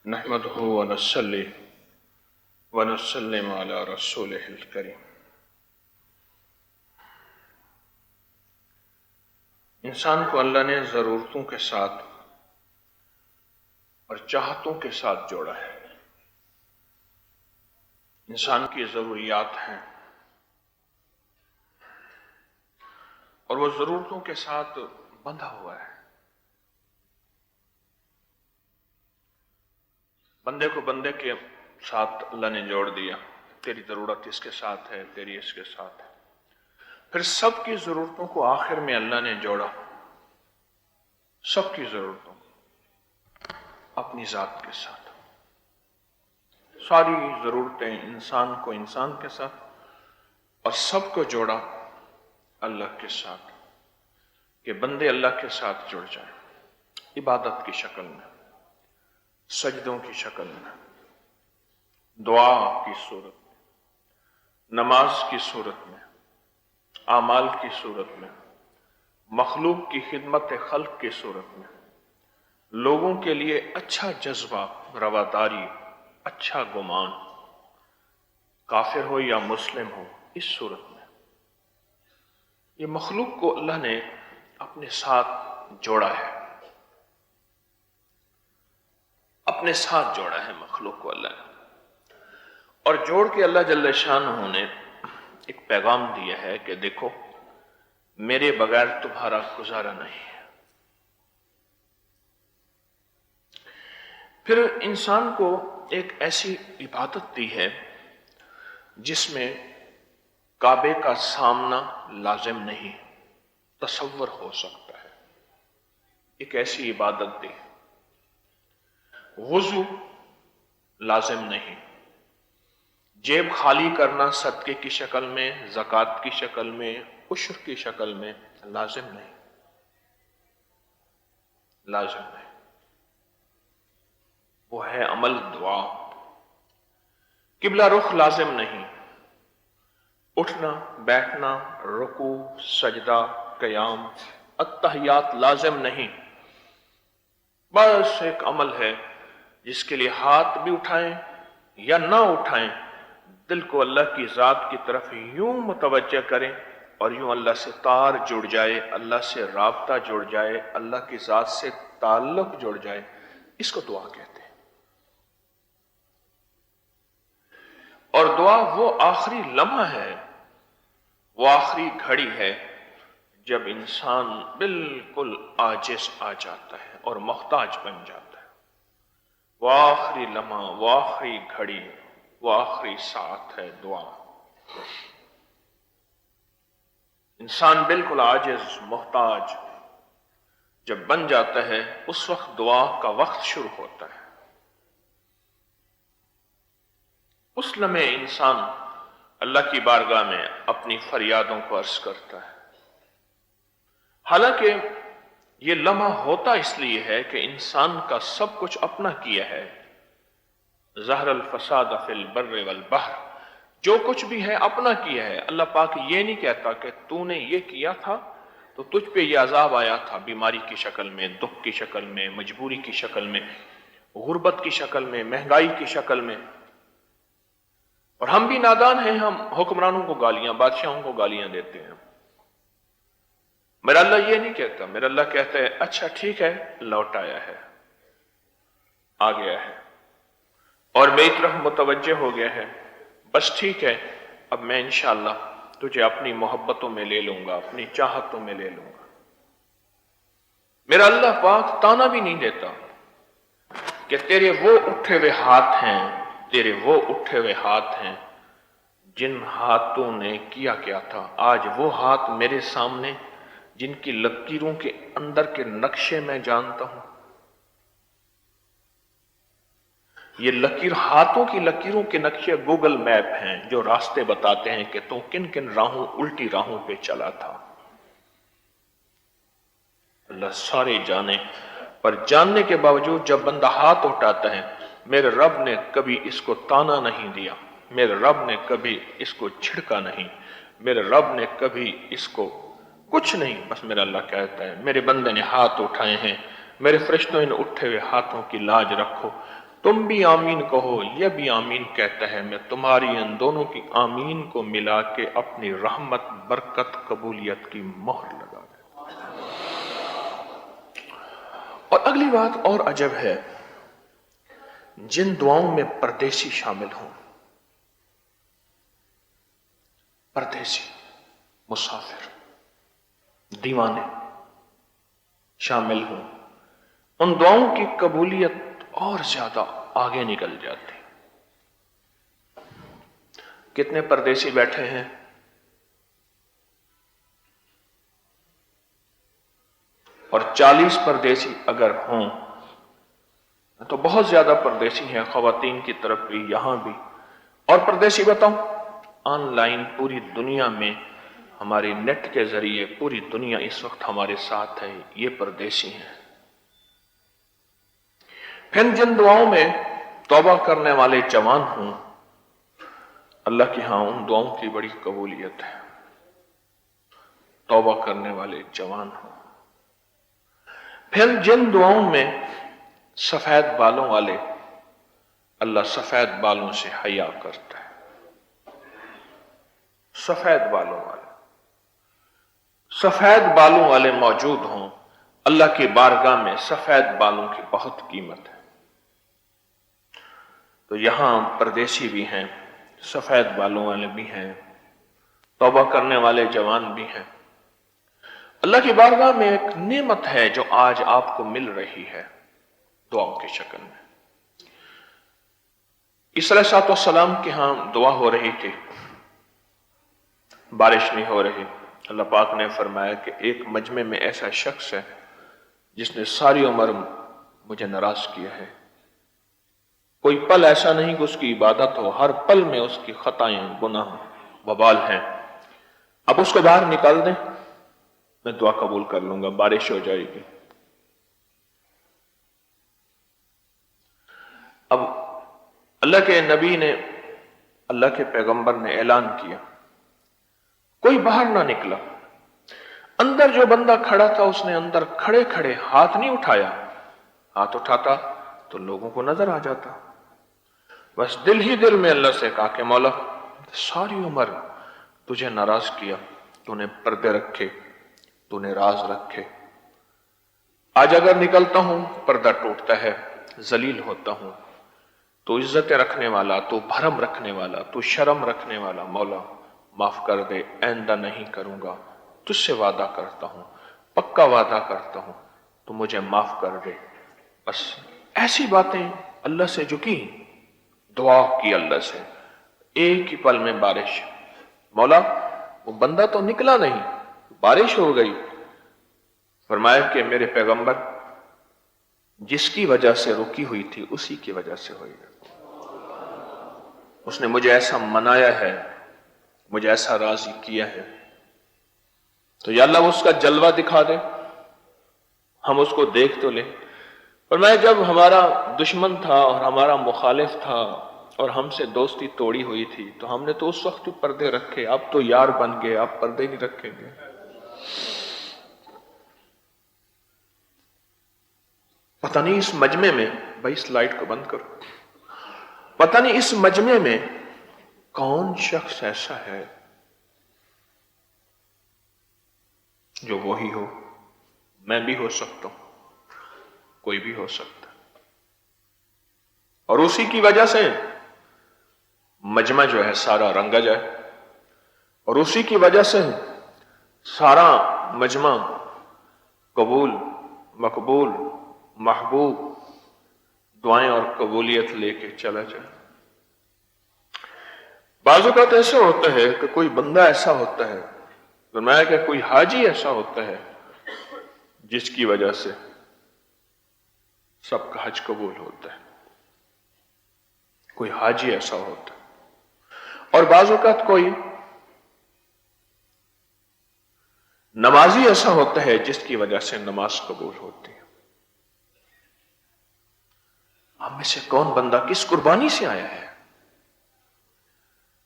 नहमदुहु व नसल्ली व नसल्लिम अला रसूलिहिल करीम। इंसान को अल्लाह ने ज़रूरतों के साथ और चाहतों के साथ जोड़ा है। इंसान की ज़रूरियात हैं और वो ज़रूरतों के साथ बंधा हुआ है। बंदे को बंदे के साथ अल्लाह ने जोड़ दिया। तेरी ज़रूरत इसके साथ है, तेरी इसके साथ है। फिर सबकी ज़रूरतों को आखिर में अल्लाह ने जोड़ा, सबकी ज़रूरतों को अपनी ज़ात के साथ। सारी ज़रूरतें इंसान को इंसान के साथ और सबको जोड़ा अल्लाह के साथ कि बंदे अल्लाह के साथ जुड़ जाए, इबादत की शक्ल में, सजदों की शक्ल में, दुआ की सूरत में, नमाज की सूरत में, आमाल की सूरत में, मखलूक की खिदमत खल्क की सूरत में, लोगों के लिए अच्छा जज्बा, रवादारी, अच्छा गुमान, काफिर हो या मुस्लिम हो, इस सूरत में ये मखलूक को अल्लाह ने अपने साथ जोड़ा है। अपने साथ जोड़ा है मखलूक को अल्लाह ने, और जोड़ के अल्लाह जल्ल शानहू ने एक पैगाम दिया है कि देखो मेरे बगैर तुम्हारा गुजारा नहीं है। फिर इंसान को एक ऐसी इबादत दी है जिसमें काबे का सामना लाजिम नहीं, तसव्वुर हो सकता है। एक ऐसी इबादत दी, वुजू लाजिम नहीं, जेब खाली करना सदके की शक्ल में, ज़कात की शक्ल में, उश्र की शक्ल में लाजिम नहीं, लाजिम नहीं। वो है अमल दुआ। किबला रुख लाजिम नहीं, उठना बैठना, रुकू सजदा क़याम अत्तहियात लाजिम नहीं। बस एक अमल है जिसके लिए हाथ भी उठाएं या ना उठाएं, दिल को अल्लाह की ज़ात की तरफ यूं मुतवज्जह करें और यूं अल्लाह से तार जुड़ जाए, अल्लाह से राबता जुड़ जाए, अल्लाह की ज़ात से ताल्लुक जुड़ जाए, इसको दुआ कहते हैं। और दुआ वो आखिरी लम्हा है, वो आखिरी घड़ी है जब इंसान बिल्कुल आजिज़ आ जाता है और मोहताज बन जाता है। वो आखिरी लम्हा, वो आखिरी घड़ी, वो आखिरी साथ है दुआ। इंसान बिल्कुल आजिज़ मोहताज जब बन जाता है, उस वक्त दुआ का वक्त शुरू होता है। उस लम्हे इंसान अल्लाह की बारगाह में अपनी फरियादों को अर्ज करता है। हालांकि ये लम्हा होता इसलिए है कि इंसान का सब कुछ अपना किया है। ज़हरल फसाद फिल बर्र वल बहर, जो कुछ भी है अपना किया है। अल्लाह पाक ये नहीं कहता कि तूने ये किया था तो तुझ पे ये अजाब आया था, बीमारी की शक्ल में, दुख की शक्ल में, मजबूरी की शक्ल में, गुर्बत की शक्ल में, महंगाई की शक्ल में। और हम भी नादान हैं, हम हुक्मरानों को गालियां, बादशाहों को गालियां देते हैं। मेरा अल्लाह ये नहीं कहता। मेरा अल्लाह कहता है अच्छा ठीक है, लौट आया है, आ गया है और मेरी तरफ मुतवज्जह हो गया है, बस ठीक है, अब मैं इंशाअल्लाह तुझे अपनी मोहब्बतों में ले लूंगा, अपनी चाहतों में ले लूंगा। मेरा अल्लाह पाक ताना भी नहीं देता कि तेरे वो उठे हुए हाथ हैं, तेरे वो उठे हुए हाथ हैं जिन हाथों ने किया क्या था। आज वो हाथ मेरे सामने जिनकी लकीरों के अंदर के नक्शे मैं जानता हूं। ये लकीर, हाथों की लकीरों के नक्शे गूगल मैप हैं जो रास्ते बताते हैं कि तू किन किन राहों, उल्टी राहों पे चला था। अल्लाह सारे जाने, पर जानने के बावजूद जब बंदा हाथ उठाता है, मेरे रब ने कभी इसको ताना नहीं दिया, मेरे रब ने कभी इसको छिड़का नहीं, मेरे रब ने कभी इसको कुछ नहीं। बस मेरा अल्लाह कहता है मेरे बंदे ने हाथ उठाए हैं, मेरे फरिश्तों इन उठे हुए हाथों की लाज रखो, تم بھی آمین کہو، یہ بھی آمین کہتا ہے، میں تمہاری ان دونوں کی آمین کو ملا کے اپنی رحمت، برکت، قبولیت کی مہر لگا دے۔ اور اگلی بات اور عجب ہے، جن دعاؤں میں پردیسی شامل ہوں، پردیسی، مسافر، دیوانے شامل ہوں، ان دعاؤں کی قبولیت اور زیادہ آگے نکل جاتی۔ کتنے پردیسی بیٹھے ہیں؟ اور 40 پردیسی اگر ہوں تو بہت زیادہ پردیسی ہیں، خواتین کی طرف بھی، یہاں بھی۔ اور پردیسی بتاؤں، آن لائن پوری دنیا میں ہماری نیٹ کے ذریعے پوری دنیا اس وقت ہمارے ساتھ ہے، یہ پردیسی ہیں۔ پھر جن دعاؤں میں توبہ کرنے والے جوان ہوں، اللہ کے ہاں ان دعاؤں کی بڑی قبولیت ہے، توبہ کرنے والے جوان ہوں۔ پھر جن دعاؤں میں سفید بالوں والے، اللہ سفید بالوں سے حیا کرتا ہے، سفید بالوں والے، سفید بالوں والے موجود ہوں، اللہ کی بارگاہ میں سفید بالوں کی بہت قیمت ہے۔ تو یہاں پردیسی بھی ہیں، سفید بالوں والے بھی ہیں، توبہ کرنے والے جوان بھی ہیں۔ اللہ کی بارگاہ میں ایک نعمت ہے جو آج آپ کو مل رہی ہے دعاؤں کی شکل میں۔ عیسیٰ علیہ السلام کے ہاں دعا ہو رہی تھی، بارش نہیں ہو رہی، اللہ پاک نے فرمایا کہ ایک مجمع میں ایسا شخص ہے جس نے ساری عمر مجھے ناراض کیا ہے، کوئی پل ایسا نہیں کہ اس کی عبادت ہو، ہر پل میں اس کی خطائیں، گناہ، وبال ہیں، اب اس کو باہر نکال دیں، میں دعا قبول کر لوں گا، بارش ہو جائے گی۔ اب اللہ کے نبی نے، اللہ کے پیغمبر نے اعلان کیا، کوئی باہر نہ نکلا۔ اندر جو بندہ کھڑا تھا اس نے اندر کھڑے کھڑے ہاتھ نہیں اٹھایا، ہاتھ اٹھاتا تو لوگوں کو نظر آ جاتا، بس دل ہی دل میں اللہ سے کہا کہ مولا ساری عمر تجھے ناراض کیا، تو نے پردے رکھے، تو نے راز رکھے، آج اگر نکلتا ہوں پردہ ٹوٹتا ہے، ذلیل ہوتا ہوں، تو عزت رکھنے والا، تو بھرم رکھنے والا، تو شرم رکھنے والا، مولا معاف کر دے، آئندہ نہیں کروں گا، تجھ سے وعدہ کرتا ہوں، پکا وعدہ کرتا ہوں، تو مجھے معاف کر دے۔ بس ایسی باتیں اللہ سے جو کی، دعا کی اللہ سے، ایک ہی پل میں بارش، مولا وہ بندہ تو نکلا نہیں، بارش ہو گئی، فرمایا کہ میرے پیغمبر جس کی وجہ سے رکی ہوئی تھی اسی کی وجہ سے ہوئی، اس نے مجھے ایسا منایا ہے، مجھے ایسا راضی کیا ہے، تو یا اللہ اس کا جلوہ دکھا دے، ہم اس کو دیکھ تو لیں۔ فرمایا جب ہمارا دشمن تھا اور ہمارا مخالف تھا اور ہم سے دوستی توڑی ہوئی تھی تو ہم نے تو اس وقت پردے رکھے، اب تو یار بن گئے، اب پردے نہیں رکھیں گے۔ پتہ نہیں اس مجمع میں، بھائی اس لائٹ کو بند کرو، پتہ نہیں اس مجمع میں کون شخص ایسا ہے جو وہی ہو، میں بھی ہو سکتا ہوں، کوئی بھی ہو سکتا، اور اسی کی وجہ سے مجمع جو ہے سارا رنگا جائے، اور اسی کی وجہ سے سارا مجمع قبول، مقبول، محبوب دعائیں اور قبولیت لے کے چلا جائے۔ بعض اوقات ایسا ہوتا ہے کہ کوئی بندہ ایسا ہوتا ہے، فرمایا کہ کوئی حاجی ایسا ہوتا ہے جس کی وجہ سے سب کا حج قبول ہوتا ہے، کوئی حاجی ایسا ہوتا ہے، اور بعض اوقات کوئی نمازی ایسا ہوتا ہے جس کی وجہ سے نماز قبول ہوتی ہے۔ ہم میں سے کون بندہ کس قربانی سے آیا ہے،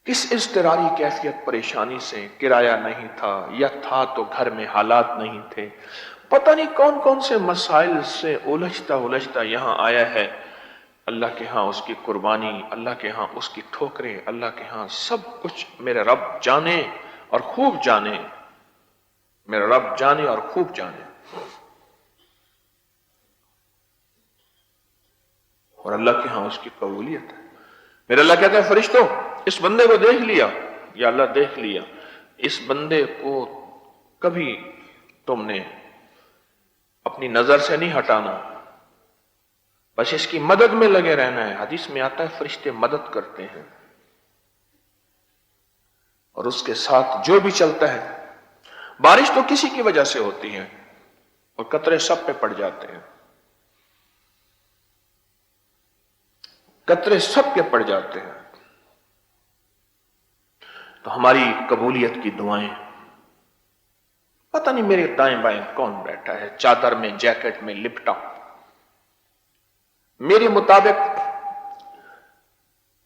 کس اضطراری کیفیت پریشانی سے، کرایہ نہیں تھا یا تھا تو گھر میں حالات نہیں تھے، پتہ نہیں کون کون سے مسائل سے الجھتا الجھتا یہاں آیا ہے۔ اللہ کے ہاں اس کی قربانی، اللہ کے ہاں اس کی ٹھوکریں، اللہ کے ہاں سب کچھ میرے رب جانے اور خوب جانے، میرا رب جانے اور خوب جانے۔ اور اللہ کے ہاں اس کی قبولیت ہے۔ میرا اللہ کہتا ہے فرشتوں اس بندے کو دیکھ لیا، یا اللہ دیکھ لیا، اس بندے کو کبھی تم نے اپنی نظر سے نہیں ہٹانا، بس اس کی مدد میں لگے رہنا ہے۔ حدیث میں آتا ہے فرشتے مدد کرتے ہیں، اور اس کے ساتھ جو بھی چلتا ہے، بارش تو کسی کی وجہ سے ہوتی ہے اور قطرے سب پہ پڑ جاتے ہیں، قطرے سب کے پڑ جاتے ہیں، تو ہماری قبولیت کی دعائیں، پتہ نہیں میرے دائیں بائیں کون بیٹھا ہے چادر میں جیکٹ میں لپٹا، میرے مطابق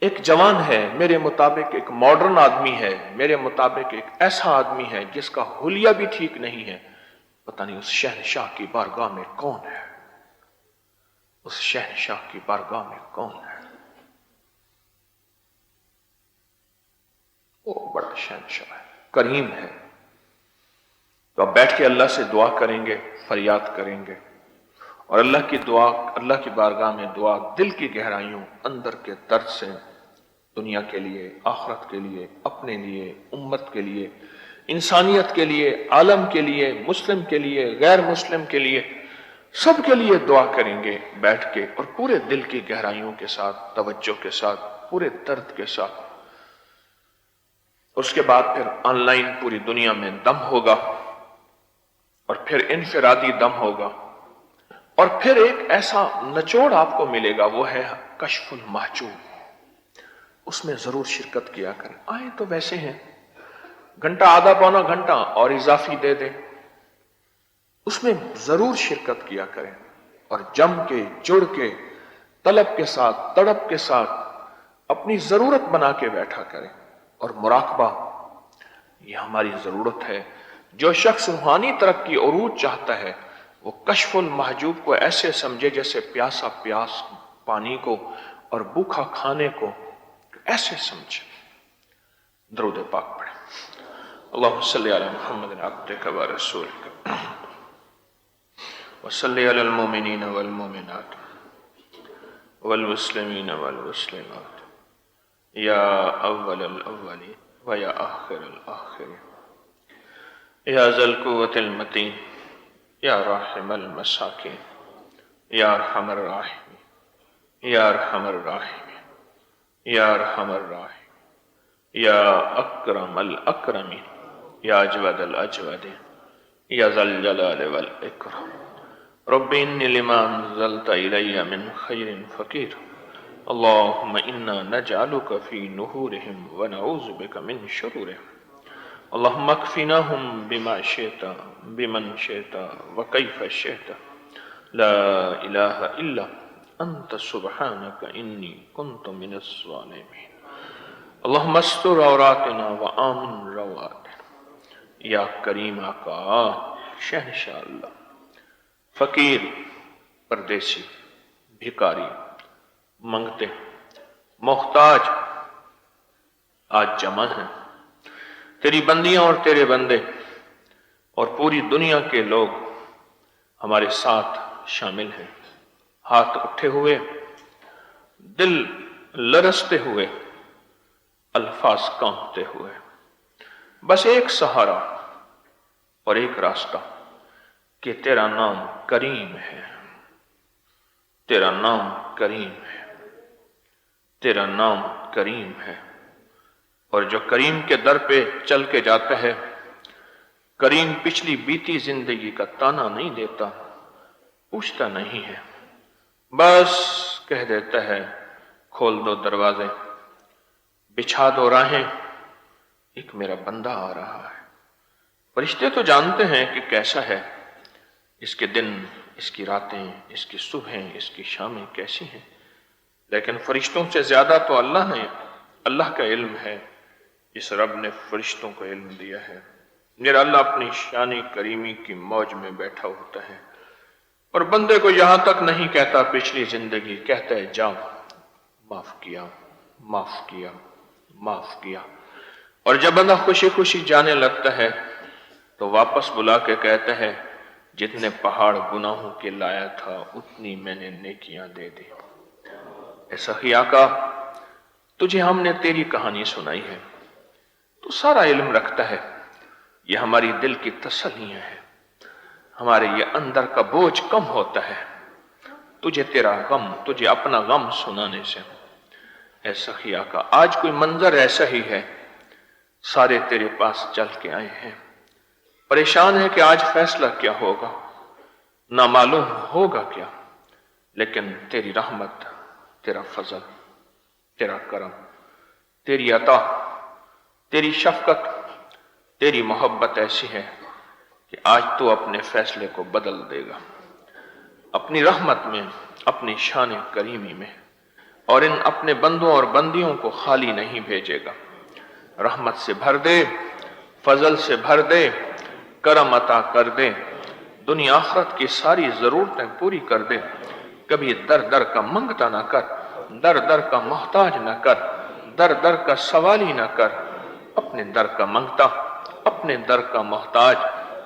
ایک جوان ہے، میرے مطابق ایک ماڈرن آدمی ہے، میرے مطابق ایک ایسا آدمی ہے جس کا حلیہ بھی ٹھیک نہیں ہے، پتہ نہیں اس شہنشاہ کی بارگاہ میں کون ہے، اس شہنشاہ کی بارگاہ میں کون ہے۔ وہ بڑا شہنشاہ ہے، کریم ہے۔ تو اب بیٹھ کے اللہ سے دعا کریں گے، فریاد کریں گے، اور اللہ کی دعا، اللہ کی بارگاہ میں دعا دل کی گہرائیوں، اندر کے درد سے، دنیا کے لیے، آخرت کے لیے، اپنے لیے، امت کے لیے، انسانیت کے لیے، عالم کے لیے، مسلم کے لیے، غیر مسلم کے لیے، سب کے لیے دعا کریں گے بیٹھ کے، اور پورے دل کی گہرائیوں کے ساتھ، توجہ کے ساتھ، پورے درد کے ساتھ۔ اس کے بعد پھر آن لائن پوری دنیا میں دم ہوگا، اور پھر انفرادی دم ہوگا، اور پھر ایک ایسا نچوڑ آپ کو ملے گا، وہ ہے کشف المحجوب۔ اس میں ضرور شرکت کیا کریں۔ آئے تو ویسے ہیں، گھنٹہ آدھا پونا گھنٹہ اور اضافی دے دیں، اس میں ضرور شرکت کیا کریں، اور جم کے، جڑ کے، طلب کے ساتھ، تڑپ کے ساتھ اپنی ضرورت بنا کے بیٹھا کریں، اور مراقبہ یہ ہماری ضرورت ہے۔ جو شخص روحانی ترقی عروج چاہتا ہے، وہ کشف المحجوب کو ایسے سمجھے جیسے پیاسا پیاس پانی کو اور بھوکا کھانے کو، ایسے سمجھے۔ درود پاک پڑھیں۔ اللہم صلی علی محمد عبدک و رسولک وصلی علی المؤمنین والمؤمنات والمسلمین والمسلمات یا اول الاولین و یا آخر الاخرین یا ذی القوة المتین یا راحم المساکین یا ارحم الراحمین یا ارحم الراحمین یا ارحم الراحمین یا اکرم الاکرمین یا اجود الاجودین یا ذی الجلال والاکرام رب انی لما انزلت الی من خیر فقیر اللہم انا نجعلک فی نحورہم ونعوذ بک من شرورہم اللہم اکفناہم بما شئت بمن شئت وکیف شئت لا الہ الا انت سبحانک انی کنت من الظالمین اللہم استر عوراتنا وآمن رواتنا یا کریم آقا، شہنشاہ اللہ، فقیر، پردیسی، بھکاری، منگتے، محتاج آج جمع ہیں، تیری بندیاں اور تیرے بندے اور پوری دنیا کے لوگ ہمارے ساتھ شامل ہیں، ہاتھ اٹھے ہوئے، دل لرزتے ہوئے، الفاظ کانپتے ہوئے، بس ایک سہارا اور ایک راستہ کہ تیرا نام کریم ہے، تیرا نام کریم ہے، تیرا نام کریم ہے، اور جو کریم کے در پہ چل کے جاتا ہے، کریم پچھلی بیتی زندگی کا تانا نہیں دیتا، پوچھتا نہیں ہے، بس کہہ دیتا ہے کھول دو دروازے، بچھا دو راہیں، ایک میرا بندہ آ رہا ہے۔ فرشتے تو جانتے ہیں کہ کیسا ہے، اس کے دن، اس کی راتیں، اس کی صبحیں، اس کی شامیں کیسی ہیں، لیکن فرشتوں سے زیادہ تو اللہ نے، اللہ کا علم ہے، اس رب نے فرشتوں کو علم دیا ہے۔ میرا اللہ اپنی شان کریمی کی موج میں بیٹھا ہوتا ہے، اور بندے کو یہاں تک نہیں کہتا پچھلی زندگی، کہتا ہے جاؤ माफ किया, माफ किया, माफ किया। और जब बंदा खुशी खुशी जाने लगता है तो वापस बुला के कहता है, जितने पहाड़ गुनाहों के लाया था उतनी मैंने नेकियां दे दी। ऐ सखी आका, तुझे हमने तेरी कहानी सुनाई है, तू सारा इल्म रखता है, ये हमारी दिल की तसल्लियां है, हमारे ये अंदर का बोझ कम होता है तुझे तेरा गम, तुझे अपना गम सुनाने से। ऐ सखी आका, आज कोई मंजर ऐसा ही है, सारे तेरे पास चल के आए हैं, परेशान है कि आज फैसला क्या होगा, ना मालूम होगा क्या, लेकिन तेरी रहमत, तेरा फजल, तेरा करम, तेरी अता, तेरी शफकत, तेरी मोहब्बत ऐसी है कि आज तू अपने फैसले को बदल देगा अपनी रहमत में, अपनी शान करीमी में, और इन अपने बंदों और बंदियों को खाली नहीं भेजेगा। रहमत से भर दे, फजल से भर दे, करम अता कर दे, दुनिया आखिरत की सारी जरूरतें पूरी कर दे। कभी दर दर का मंगता ना कर, दर दर का मोहताज ना कर, दर दर का सवाली ना कर, अपने दर का मंगता, अपने दर का मोहताज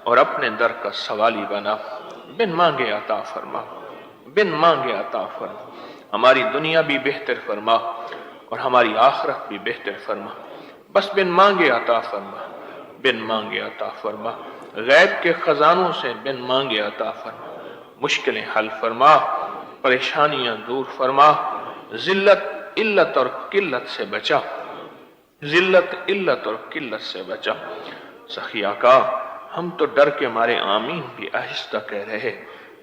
और अपने दर का सवाली बना। बिन मांगे अता फरमा, बिन मांगे अता फरमा। हमारी दुनिया भी बेहतर फरमा और हमारी आखिरत भी बेहतर फरमा। बस बिन मांगे अता फरमा, बिन मांगे अता फरमा। गैब के खजानों से बिन मांगे अता फरमा। मुश्किलें हल फरमा, परेशानियां दूर फरमा। जिल्लत, इल्लत और किल्लत से बचा, जिल्लत, इल्लत और किल्लत से बचा। सखी आका, हम तो डर के मारे आमीन भी आहिस्ता कह रहे,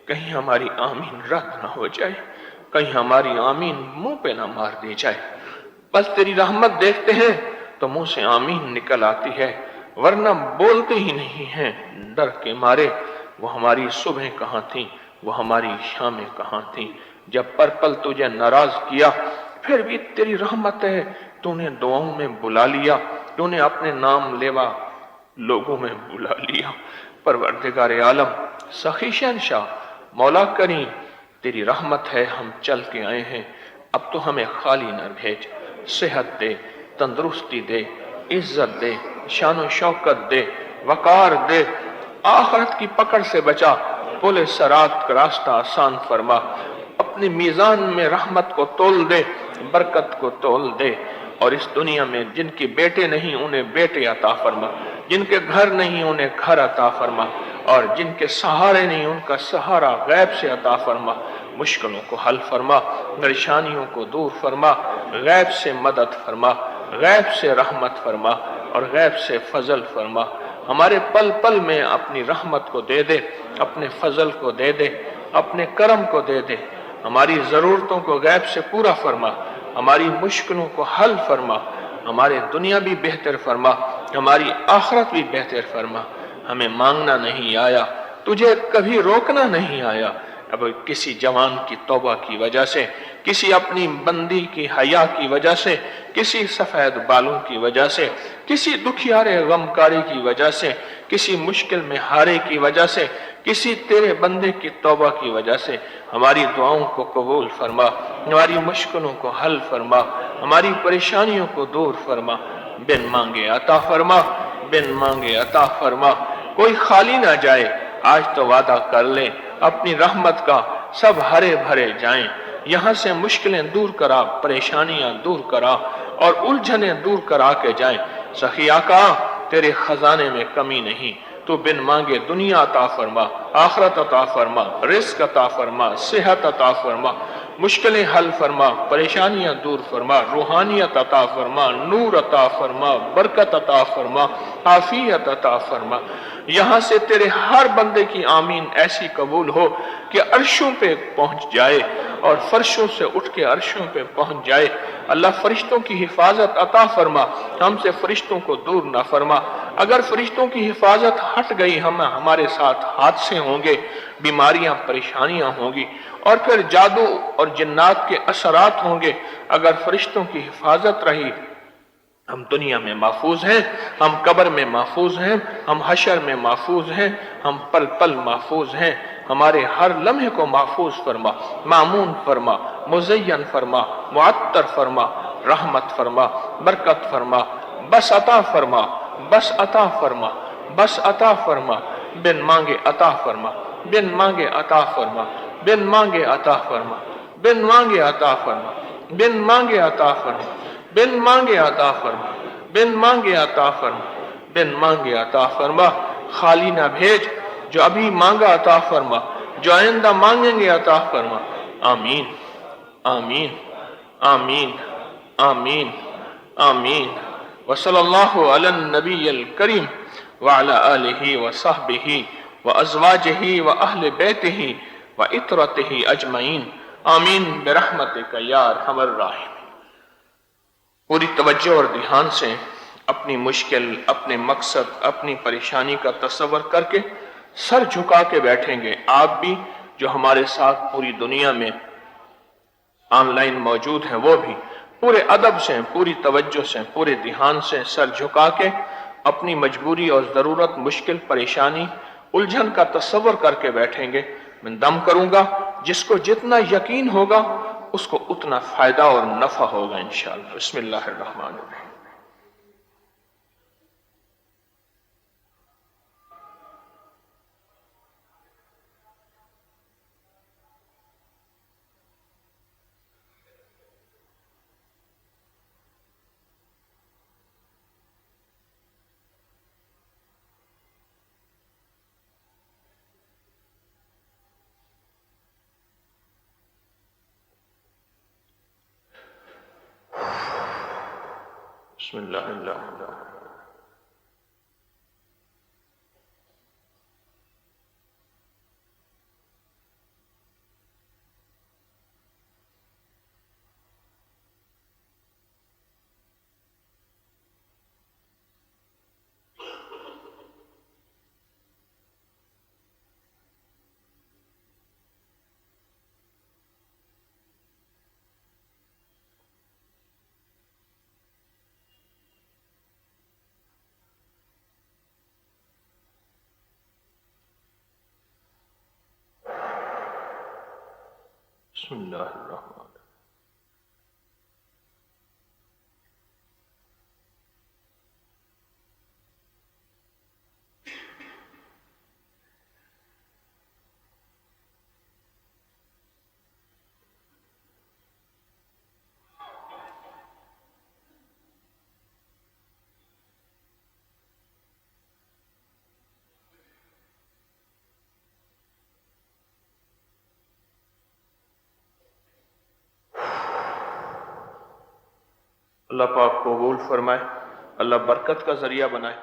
कहीं हमारी आमीन रद्द ना हो जाए, कहीं हमारी आमीन मुंह पे ना मार दी जाए। बस तेरी रहमत देखते हैं तो मुंह से आमीन निकल आती है, वरना बोलते ही नहीं हैं डर के मारे। वो हमारी सुबह कहाँ थी, वो हमारी शामें कहाँ थी, जब पर पल तुझे नाराज किया फिर भी तेरी रहमत है, तूने दुआओं में बुला लिया, तूने अपने नाम लेवा लोगों में बुला लिया। परवरदिगार आलम, सखी शहंशाह, मौला करीम, तेरी रहमत है हम चल के आए हैं, अब तो हमें खाली न भेज। सेहत दे, तंदुरुस्ती दे, इज्जत दे, शान शौकत दे, वकार दे, आखिरत की पकड़ से बचा, पुल सरात का रास्ता आसान फरमा। अपनी मीजान में रहमत को तोल दे, बरकत को तोल दे। और इस दुनिया में जिनके बेटे नहीं उन्हें बेटे अता फरमा, जिनके घर नहीं उन्हें घर अता फरमा, और जिनके सहारे नहीं उनका सहारा गैब से अता फरमा। मुश्किलों को हल फरमा, परेशानियों को दूर फरमा, गैब से मदद फरमा, गैब से रहमत फरमा और गैब से फजल फरमा। हमारे पल पल में अपनी रहमत को दे दे, अपने फजल को दे दे, अपने करम को दे दे। हमारी जरूरतों को गैब से पूरा फरमा, हमारी मुश्किलों को हल फरमा, हमारे दुनिया भी बेहतर फरमा, हमारी आखिरत भी बेहतर फरमा। हमें मांगना नहीं आया, तुझे कभी रोकना नहीं आया। अब किसी जवान की तौबा की वजह से, किसी अपनी बंदी की हया की वजह से, किसी सफेद बालों की वजह से, किसी दुखियारे गमकारी की वजह से, किसी मुश्किल में हारे की वजह से, किसी तेरे बंदे की तौबा की वजह से हमारी दुआओं को कबूल फरमा, हमारी मुश्किलों को हल फरमा, हमारी परेशानियों को दूर फरमा। बिन मांगे अता फरमा, बिन मांगे अता फरमा। कोई खाली ना जाए, आज तो वादा कर ले अपनी रहमत का, सब हरे भरे जाएं। यहाँ से मुश्किलें दूर करा, परेशानियां दूर करा और उलझने दूर करा के जाएं। सखी आका, तेरे खजाने में कमी नहीं, तो बिन मांगे दुनिया अता फरमा, आखिरत अता फरमा, रिस्क अता फरमा, सेहत अता फरमा, मुश्किलें हल फरमा, परेशानियां दूर फरमा, रूहानियत अता फरमा, नूर अता फरमा, बरकत अता फरमा, आफियत अता फरमा। यहाँ से तेरे हर बंदे की आमीन ऐसी कबूल हो कि अर्शों पे पहुंच जाए और फर्शों से उठ के अर्शों पे पहुंच जाए। अल्लाह फरिश्तों की हिफाजत अता फरमा, हमसे फरिश्तों को दूर ना फरमा। अगर फरिश्तों की हिफाजत हट गई, हम हमारे साथ हादसे होंगे, बीमारियां, परेशानियां होंगी और फिर जादू और जिन्नात के असरात होंगे। अगर फरिश्तों की हिफाजत रही हम दुनिया में महफूज हैं, हम कब्र में महफूज हैं, हम हशर में महफूज हैं, हम पल पल महफूज हैं। हमारे हर लम्हे को महफूज फरमा, मामून फरमा, मुज़य्यन फरमा, मुअत्तर फरमा, रहमत फरमा, बरकत फरमा, बस अता फरमा, बस अता फरमा, बस अता फरमा, बिन मांगे अता फरमा, बिन मांगे अता फरमा, बिन मांगे अता फरमा, बिन मांगे अता फरमा, बिन मांगे अता फरमा, बिन मांगे अता फरमा, बिन मांगे अता फरमा, बिन मांगे अता फरमा। खाली ना भेज, जो अभी मांगा अता फरमा, जो आइंदा मांगेंगे अता फरमा। आमीन, आमीन, आमीन, आमीन, आमीन। वसल्लल्लाहु अला नबील करीम व अला आलिहि व सहबिहि व अज़वाजिहि व अहले बैतिहि व इतरतिहि अजमईन। आमीन बिरहमतिका या अरहमर राहिमीन। पूरी तवज्जो और ध्यान से अपनी मुश्किल, अपने मकसद, अपनी परेशानी का तस्वर करके सर झुका के बैठेंगे। आप भी, जो हमारे साथ पूरी दुनिया में ऑनलाइन मौजूद हैं, वो भी पूरे अदब से, पूरी तवज्जो से, पूरे ध्यान से सर झुका के अपनी मजबूरी और ज़रूरत, मुश्किल, परेशानी, उलझन का तस्वर करके बैठेंगे। मैं दम करूंगा, जिसको जितना यकीन होगा उसको उतना फायदा और नफा होगा इंशाअल्लाह। बिस्मिल्लाहिर्रहमानिर्रहीम। बिस्मिल्लाहिर्रहमानिर्रहीम। बिस्मिल्लाहिर्रहमानिर्रहीम। अल्लाह पाक कबूल फरमाए, अल्लाह बरकत का जरिया बनाए।